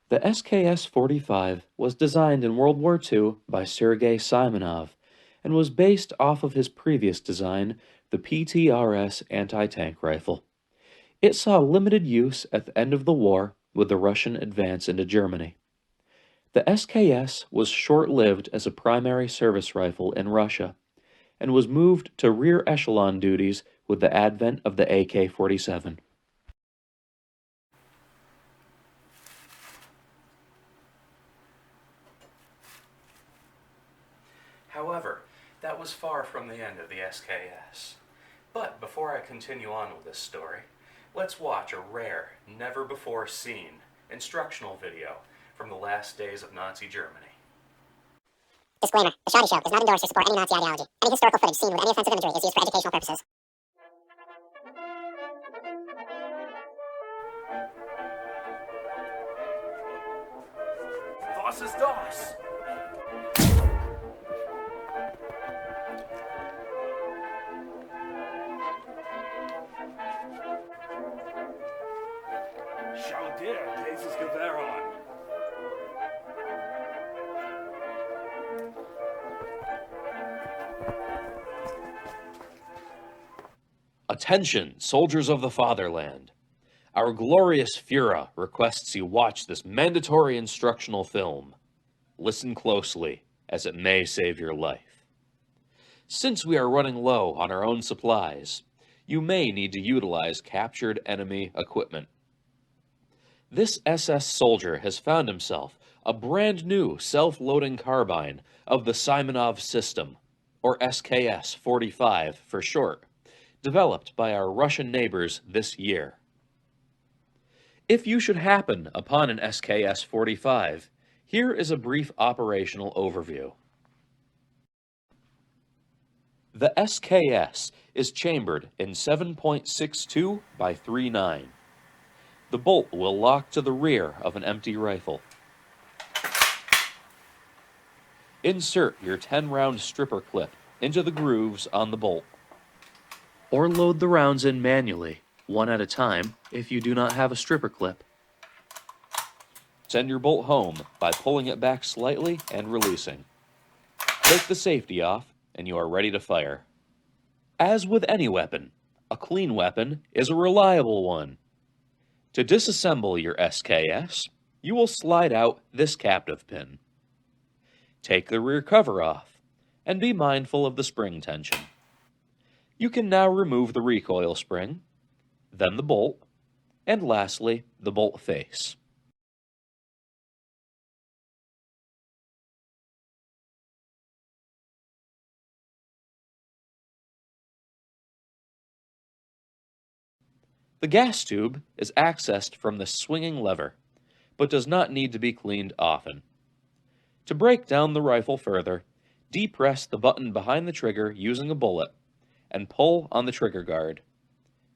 The SKS-45 was designed in World War II by Sergei Simonov and was based off of his previous design, the PTRS anti-tank rifle. It saw limited use at the end of the war with the Russian advance into Germany. The SKS was short-lived as a primary service rifle in Russia and was moved to rear echelon duties with the advent of the AK-47. However, that was far from the end of the SKS. But before I continue on with this story, let's watch a rare, never-before-seen instructional video from the last days of Nazi Germany. Disclaimer: The Shoddy Show does not endorse or support any Nazi ideology. Any historical footage seen with any offensive imagery is used for educational purposes. Was ist das? Schau dir dieses Gewehr an. Attention, soldiers of the fatherland! Our glorious Führer requests you watch this mandatory instructional film. Listen closely, as it may save your life. Since we are running low on our own supplies, you may need to utilize captured enemy equipment. This SS soldier has found himself a brand new self-loading carbine of the Simonov system, or SKS-45 for short, developed by our Russian neighbors this year. If you should happen upon an SKS-45, here is a brief operational overview. The SKS is chambered in 7.62 by 3.9. The bolt will lock to the rear of an empty rifle. Insert your 10-round stripper clip into the grooves on the bolt, or load the rounds in manually, one at a time, if you do not have a stripper clip. Send your bolt home by pulling it back slightly and releasing. Take the safety off, and you are ready to fire. As with any weapon, a clean weapon is a reliable one. To disassemble your SKS, you will slide out this captive pin. Take the rear cover off, and be mindful of the spring tension. You can now remove the recoil spring, then the bolt, and lastly, the bolt face. The gas tube is accessed from the swinging lever, but does not need to be cleaned often. To break down the rifle further, depress the button behind the trigger using a bullet, and pull on the trigger guard.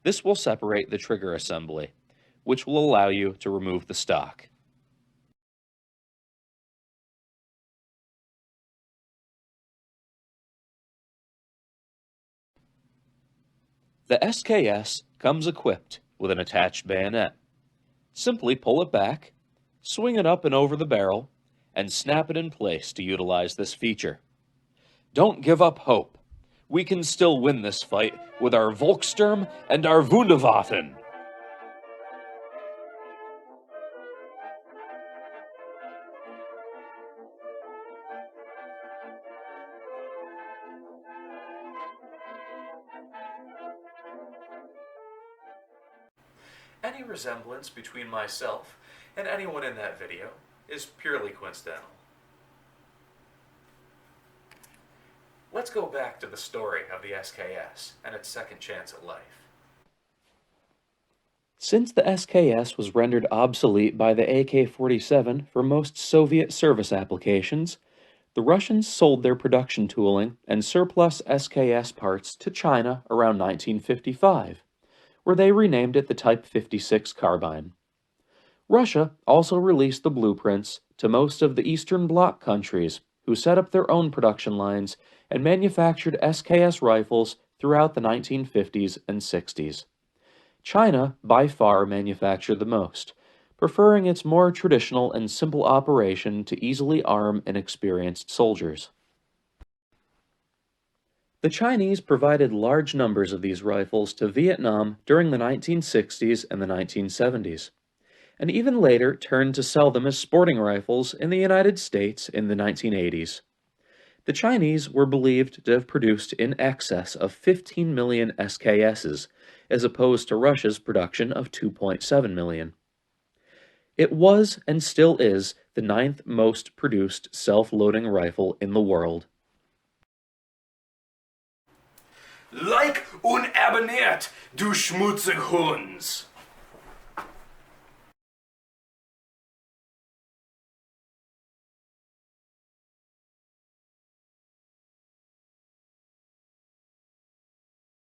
This will separate the trigger assembly, which will allow you to remove the stock. The SKS comes equipped with an attached bayonet. Simply pull it back, swing it up and over the barrel, and snap it in place to utilize this feature. Don't give up hope. We can still win this fight with our Volkssturm and our Wunderwaffen. Any resemblance between myself and anyone in that video is purely coincidental. Let's go back to the story of the SKS and its second chance at life. Since the SKS was rendered obsolete by the AK-47 for most Soviet service applications, the Russians sold their production tooling and surplus SKS parts to China around 1955, where they renamed it the Type 56 carbine. Russia also released the blueprints to most of the Eastern Bloc countries, who set up their own production lines and manufactured SKS rifles throughout the 1950s and 60s. China, by far, manufactured the most, preferring its more traditional and simple operation to easily arm inexperienced soldiers. The Chinese provided large numbers of these rifles to Vietnam during the 1960s and the 1970s, and even later turned to sell them as sporting rifles in the United States in the 1980s. The Chinese were believed to have produced in excess of 15 million SKSs, as opposed to Russia's production of 2.7 million. It was, and still is, the ninth most produced self-loading rifle in the world. Like und abonniert, du schmutzige Hunds!